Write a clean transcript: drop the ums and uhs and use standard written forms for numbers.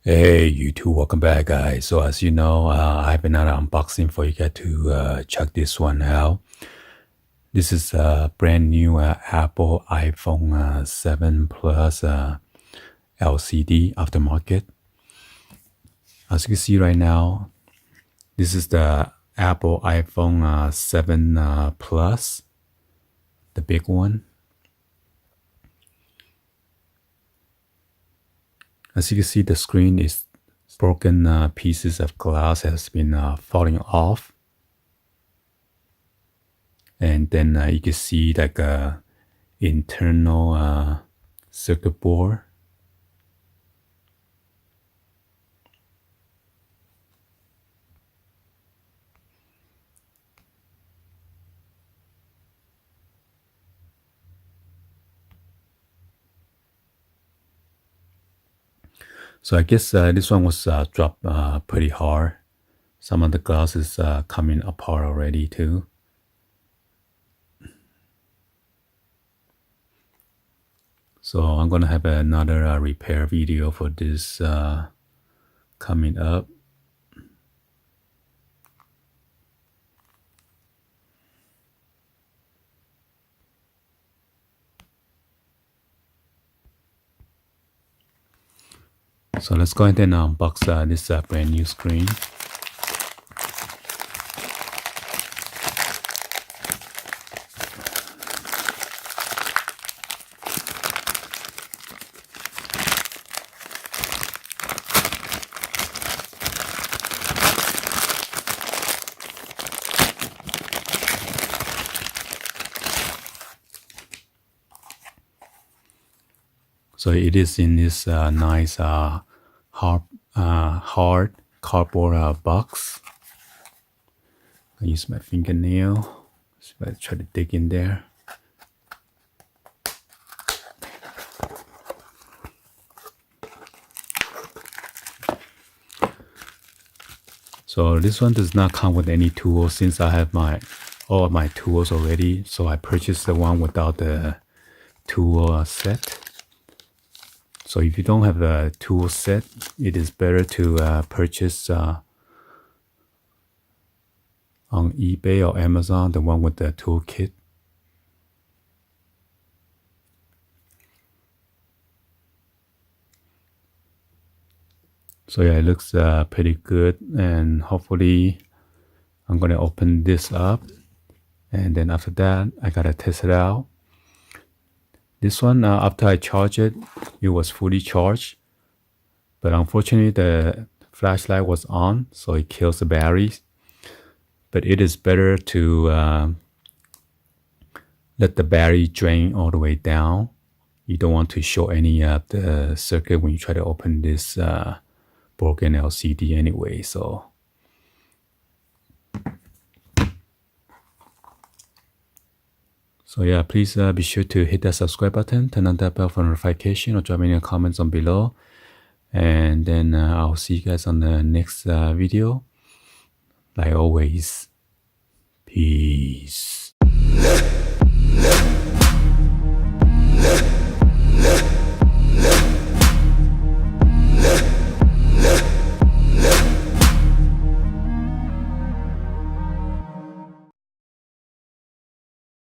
Hey, you two, welcome back, guys. So as you know, I've been an unboxing for you guys to check this one out. This is a brand new Apple iPhone 7 Plus LCD aftermarket. As you can see right now, this is the Apple iPhone 7 Plus, the big one. As you can see, the screen is broken. Pieces of glass has been falling off. And then you can see like a internal circuit board. So I guess this one was dropped pretty hard. Some of the glass is coming apart already too. So I'm gonna have another repair video for this coming up. So let's go ahead and unbox this brand new screen. So it is in this nice hard cardboard box. I use my fingernail. So I try to dig in there. So this one does not come with any tools since I have all of my tools already. So I purchased the one without the tool set. So if you don't have the tool set, it is better to purchase on eBay or Amazon, the one with the toolkit. So yeah, it looks pretty good, and hopefully I'm gonna open this up, and then after that I gotta test it out. This one, after I charged it, it was fully charged, but unfortunately the flashlight was on, so it kills the batteries. But it is better to let the battery drain all the way down. You don't want to short any of the circuit when you try to open this broken LCD anyway. So yeah, please be sure to hit that subscribe button, turn on that bell for notification, or drop me any comments on below. And then I'll see you guys on the next video. Like always, peace.